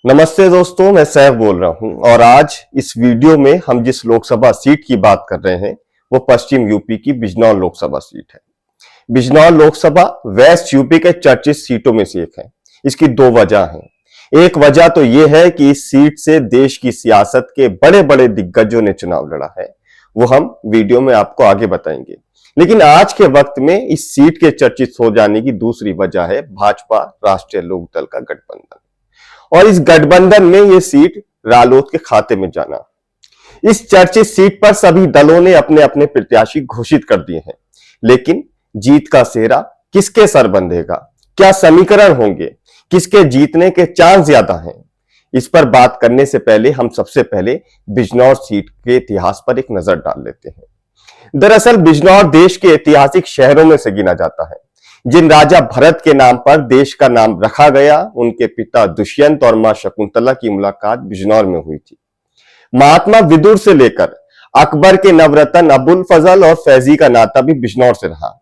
नमस्ते दोस्तों, मैं सैफ बोल रहा हूं और आज इस वीडियो में हम जिस लोकसभा सीट की बात कर रहे हैं वो पश्चिम यूपी की बिजनौर लोकसभा सीट है। बिजनौर लोकसभा वेस्ट यूपी के चर्चित सीटों में से एक है। इसकी दो वजह हैं। एक वजह तो यह है कि इस सीट से देश की सियासत के बड़े बड़े दिग्गजों ने चुनाव लड़ा है, वो हम वीडियो में आपको आगे बताएंगे। लेकिन आज के वक्त में इस सीट के चर्चित हो जाने की दूसरी वजह है भाजपा राष्ट्रीय लोकदल का गठबंधन, और इस गठबंधन में यह सीट रालोद के खाते में जाना। इस चर्चित सीट पर सभी दलों ने अपने अपने प्रत्याशी घोषित कर दिए हैं, लेकिन जीत का सेहरा किसके सर बंधेगा, क्या समीकरण होंगे, किसके जीतने के चांस ज्यादा हैं, इस पर बात करने से पहले हम सबसे पहले बिजनौर सीट के इतिहास पर एक नजर डाल लेते हैं। दरअसल बिजनौर देश के ऐतिहासिक शहरों में से गिना जाता है। जिन राजा भरत के नाम पर देश का नाम रखा गया, उनके पिता दुष्यंत और मां शकुंतला की मुलाकात बिजनौर में हुई थी। महात्मा विदुर से लेकर अकबर के नवरत्न अबुल फजल और फैजी का नाता भी बिजनौर से रहा।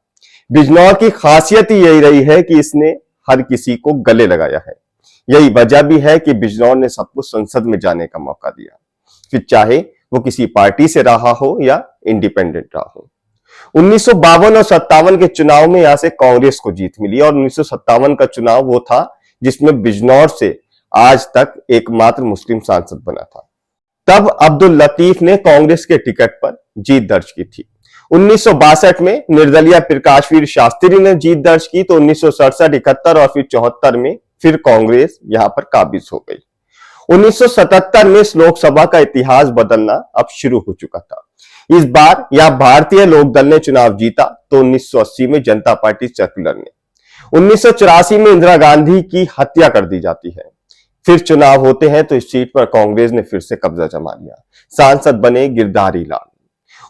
बिजनौर की खासियत ही यही रही है कि इसने हर किसी को गले लगाया है। यही वजह भी है कि बिजनौर ने सबको संसद में जाने का मौका दिया, फिर चाहे वो किसी पार्टी से रहा हो या इंडिपेंडेंट रहा हो। 1952 और 57 के चुनाव में यहां से कांग्रेस को जीत मिली और 1957 का चुनाव वो था जिसमें बिजनौर से आज तक एकमात्र मुस्लिम सांसद बना था। तब अब्दुल लतीफ ने कांग्रेस के टिकट पर जीत दर्ज की थी। 1962 में निर्दलीय प्रकाशवीर शास्त्री ने जीत दर्ज की, तो 1967, 71 और फिर 74 में फिर कांग्रेस यहां पर काबिज हो गई। 1977 में इस लोकसभा का इतिहास बदलना अब शुरू हो चुका था। इस बार यहां भारतीय लोकदल ने चुनाव जीता, तो 1980 में जनता पार्टी सर्कुलर ने, 1984 में इंदिरा गांधी की हत्या कर दी जाती है। फिर चुनाव होते हैं तो इस सीट पर कांग्रेस ने फिर से कब्जा जमा लिया। सांसद बने गिरधारी लाल।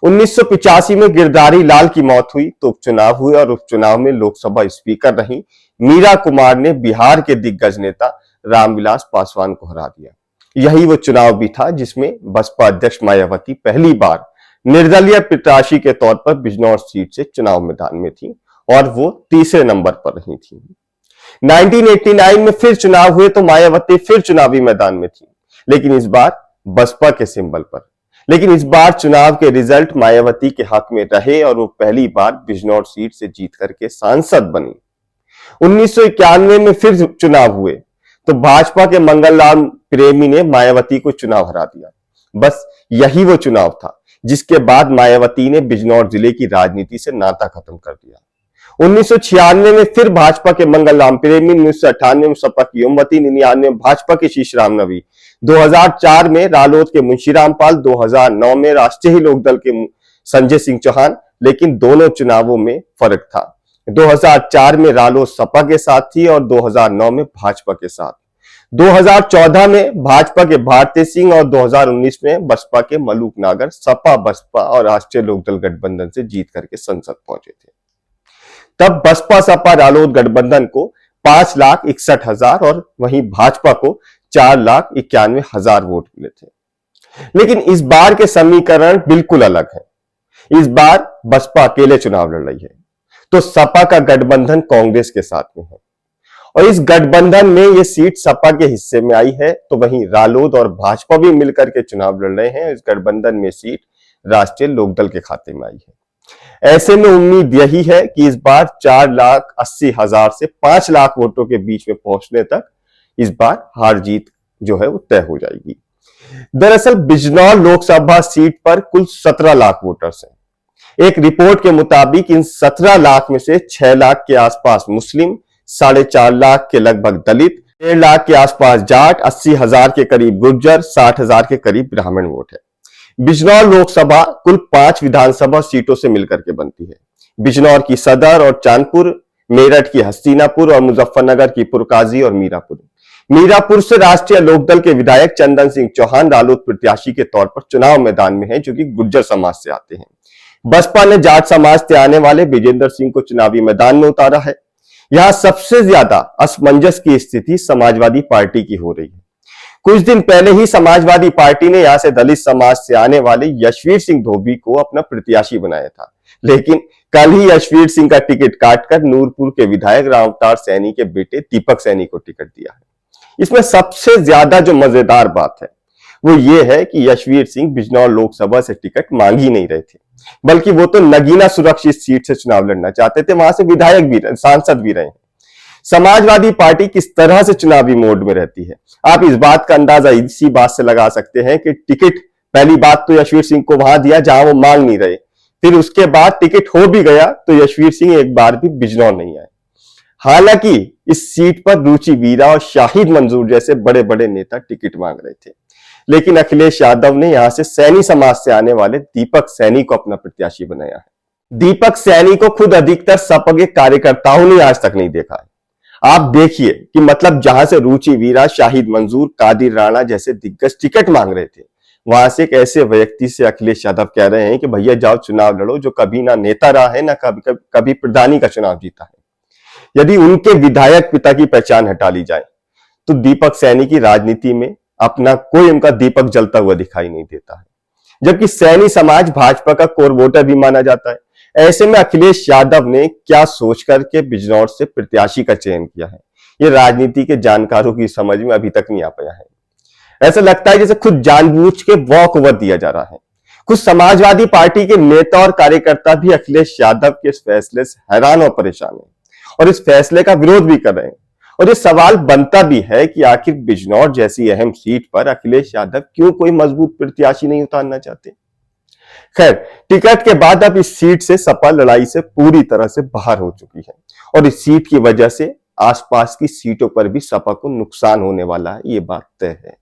1985 में गिरधारी लाल की मौत हुई तो उपचुनाव हुए और उपचुनाव में लोकसभा स्पीकर रही मीरा कुमार ने बिहार के दिग्गज नेता रामविलास पासवान को हरा दिया। यही वो चुनाव भी था जिसमें बसपा अध्यक्ष मायावती पहली बार निर्दलीय प्रत्याशी के तौर पर बिजनौर सीट से चुनाव मैदान में थी और वो तीसरे नंबर पर रही थी। 1989 में फिर चुनाव हुए तो मायावती फिर चुनावी मैदान में थी, लेकिन इस बार बसपा के सिंबल पर। लेकिन इस बार चुनाव के रिजल्ट मायावती के हक में रहे और वो पहली बार बिजनौर सीट से जीत करके सांसद बनी। 1991 में फिर चुनाव हुए तो भाजपा के मंगलराम प्रेमी ने मायावती को चुनाव हरा दिया। बस यही वो चुनाव था जिसके बाद मायावती ने बिजनौर जिले की राजनीति से नाता खत्म कर दिया। 1996 में फिर भाजपा के मंगलराम प्रेमी, 1998 में सपा की ओमवती, 99 में भाजपा के शीशराम नवी, 2004 में रालोद के मुंशीराम पाल, 2009 में राष्ट्रीय लोकदल के संजय सिंह चौहान। लेकिन दोनों चुनावों में फर्क था। 2004 में रालोद सपा के साथ थी और 2009 में भाजपा के साथ। 2014 में भाजपा के भारती सिंह और 2019 में बसपा के मलूक नागर सपा बसपा और राष्ट्रीय लोकदल गठबंधन से जीत करके संसद पहुंचे थे। तब बसपा सपा रालोद गठबंधन को 5,61,000 और वहीं भाजपा को 4,91,000 वोट मिले थे। लेकिन इस बार के समीकरण बिल्कुल अलग है। इस बार बसपा अकेले चुनाव लड़ रही है, तो सपा का गठबंधन कांग्रेस के साथ में है और इस गठबंधन में ये सीट सपा के हिस्से में आई है, तो वहीं रालोद और भाजपा भी मिलकर के चुनाव लड़ रहे हैं। इस गठबंधन में सीट राष्ट्रीय लोकदल के खाते में आई है। ऐसे में उम्मीद यही है कि इस बार 4,80,000 से 5 लाख वोटों के बीच में पहुंचने तक इस बार हार जीत जो है वो तय हो जाएगी। दरअसल बिजनौर लोकसभा सीट पर कुल 17 लाख वोटर्स हैं। एक रिपोर्ट के मुताबिक इन 17 लाख में से 6 लाख के आसपास मुस्लिम, 4.5 लाख के लगभग दलित, 1.5 लाख के आसपास जाट, 80,000 के करीब गुर्जर, 60,000 के करीब ब्राह्मण वोट है। बिजनौर लोकसभा कुल 5 विधानसभा सीटों से मिलकर के बनती है। बिजनौर की सदर और चांदपुर, मेरठ की हस्तिनापुर और मुजफ्फरनगर की पुरकाजी और मीरापुर। मीरापुर से राष्ट्रीय लोकदल के विधायक चंदन सिंह चौहान रालोद प्रत्याशी के तौर पर चुनाव मैदान में हैं, जो कि गुर्जर समाज से आते हैं। बसपा ने जाट समाज से आने वाले विजेंद्र सिंह को चुनावी मैदान में उतारा है। यहां सबसे ज्यादा असमंजस की स्थिति समाजवादी पार्टी की हो रही है। कुछ दिन पहले ही समाजवादी पार्टी ने यहां से दलित समाज से आने वाले यशवीर सिंह धोबी को अपना प्रत्याशी बनाया था, लेकिन कल ही यशवीर सिंह का टिकट काटकर नूरपुर के विधायक राम अवतार सैनी के बेटे दीपक सैनी को टिकट दिया है। इसमें सबसे ज्यादा जो मजेदार बात है वो ये है कि यशवीर सिंह बिजनौर लोकसभा से टिकट मांग ही नहीं रहे थे, बल्कि वो तो नगीना सुरक्षित सीट से चुनाव लड़ना चाहते थे, वहां से विधायक भी रहे, सांसद भी रहे। समाजवादी पार्टी किस तरह से चुनावी मोड में रहती है, आप इस बात का अंदाजा इसी बात से लगा सकते हैं कि टिकट पहली बात तो यशवीर सिंह को वहां दिया जहां वो मांग नहीं रहे, फिर उसके बाद टिकट हो भी गया तो यशवीर सिंह एक बार भी बिजनौर नहीं आए। हालांकि इस सीट पर रुचि वीरा और शाहिद मंजूर जैसे बड़े बड़े नेता टिकट मांग रहे थे, लेकिन अखिलेश यादव ने यहां से सैनी समाज से आने वाले दीपक सैनी को अपना प्रत्याशी बनाया है। दीपक सैनी को खुद अधिकतर सपा के कार्यकर्ताओं ने आज तक नहीं देखा है। आप देखिए कि मतलब जहां से रुचि वीरा, शाहिद मंजूर, कादिर राणा जैसे दिग्गज टिकट मांग रहे थे, वहां से एक ऐसे व्यक्ति से अखिलेश यादव कह रहे हैं कि भैया जाओ चुनाव लड़ो, जो कभी ना नेता रहा है ना कभी प्रधानी का चुनाव जीता है। यदि उनके विधायक पिता की पहचान हटा ली जाए तो दीपक सैनी की राजनीति में अपना कोई उनका दीपक जलता हुआ दिखाई नहीं देता है, जबकि सैनी समाज भाजपा का कोर वोटर भी माना जाता है। ऐसे में अखिलेश यादव ने क्या सोच करके बिजनौर से प्रत्याशी का चयन किया है, ये राजनीति के जानकारों की समझ में अभी तक नहीं आ पाया है। ऐसा लगता है जैसे खुद जानबूझ के वॉक ओवर दिया जा रहा है। कुछ समाजवादी पार्टी के नेता और कार्यकर्ता भी अखिलेश यादव के इस फैसले से हैरान और परेशान हैं और इस फैसले का विरोध भी कर रहे हैं। और ये सवाल बनता भी है कि आखिर बिजनौर जैसी अहम सीट पर अखिलेश यादव क्यों कोई मजबूत प्रत्याशी नहीं उतारना चाहते। खैर, टिकट के बाद अब इस सीट से सपा लड़ाई से पूरी तरह से बाहर हो चुकी है और इस सीट की वजह से आसपास की सीटों पर भी सपा को नुकसान होने वाला है, ये बात तय है।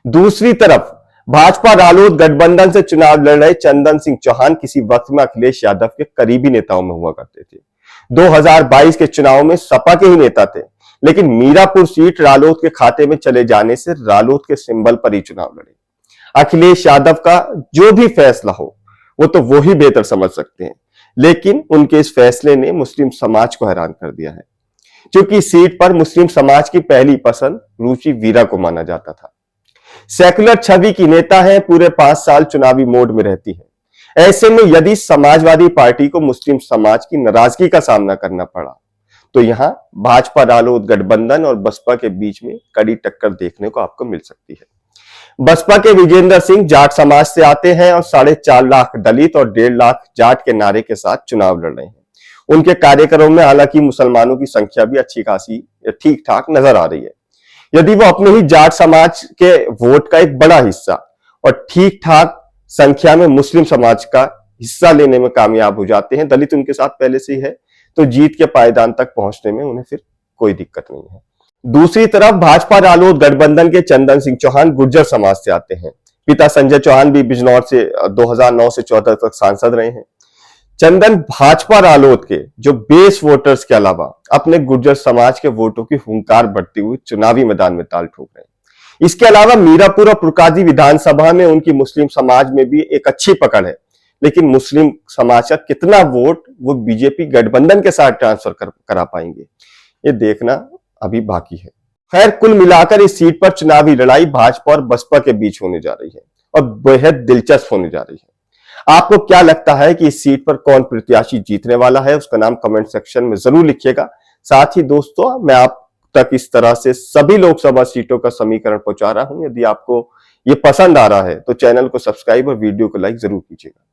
दूसरी तरफ भाजपा रालोद गठबंधन से चुनाव लड़ रहे चंदन सिंह चौहान किसी वक्त में अखिलेश यादव के करीबी नेताओं में हुआ करते थे। 2022 के चुनाव में सपा के ही नेता थे, लेकिन मीरापुर सीट रालोद के खाते में चले जाने से रालोद के सिंबल पर ही चुनाव लड़े। अखिलेश यादव का जो भी फैसला हो वो तो वो ही बेहतर समझ सकते हैं, लेकिन उनके इस फैसले ने मुस्लिम समाज को हैरान कर दिया है, क्योंकि सीट पर मुस्लिम समाज की पहली पसंद रुचि वीरा को माना जाता था। सेकुलर छवि की नेता है, पूरे 5 साल चुनावी मोड में रहती है। ऐसे में यदि समाजवादी पार्टी को मुस्लिम समाज की नाराजगी का सामना करना पड़ा तो यहां भाजपा रालोद गठबंधन और बसपा के बीच में कड़ी टक्कर देखने को आपको मिल सकती है। बसपा के विजेंद्र सिंह जाट समाज से आते हैं और 4.5 लाख दलित और 1.5 लाख जाट के नारे के साथ चुनाव लड़ रहे हैं। उनके कार्यक्रमों में हालांकि मुसलमानों की संख्या भी अच्छी खासी ठीक ठाक नजर आ रही है। यदि वो अपने ही जाट समाज के वोट का एक बड़ा हिस्सा और ठीक ठाक संख्या में मुस्लिम समाज का हिस्सा लेने में कामयाब हो जाते हैं, दलित उनके साथ पहले से ही है, तो जीत के पायदान तक पहुंचने में उन्हें फिर कोई दिक्कत नहीं है। दूसरी तरफ भाजपा रालोद गठबंधन के चंदन सिंह चौहान गुर्जर समाज से आते हैं। पिता संजय चौहान भी बिजनौर से 2009 से 14 तक सांसद रहे हैं। चंदन भाजपा रालोद के जो बेस वोटर्स के अलावा अपने गुर्जर समाज के वोटों की हुंकार बढ़ती हुई चुनावी मैदान में ताल ठोक रहे हैं। इसके अलावा मीरापुर और पुरकाजी विधानसभा में उनकी मुस्लिम समाज में भी एक अच्छी पकड़ है, लेकिन मुस्लिम समाज का कितना वोट वो बीजेपी गठबंधन के साथ ट्रांसफर करा पाएंगे, ये देखना अभी बाकी है। खैर, कुल मिलाकर इस सीट पर चुनावी लड़ाई भाजपा और बसपा के बीच होने जा रही है और बेहद दिलचस्प होने जा रही है। आपको क्या लगता है कि इस सीट पर कौन प्रत्याशी जीतने वाला है, उसका नाम कमेंट सेक्शन में जरूर लिखिएगा। साथ ही दोस्तों, मैं आप तक इस तरह से सभी लोकसभा सीटों का समीकरण पहुंचा रहा हूं। यदि आपको ये पसंद आ रहा है तो चैनल को सब्सक्राइब और वीडियो को लाइक जरूर कीजिएगा।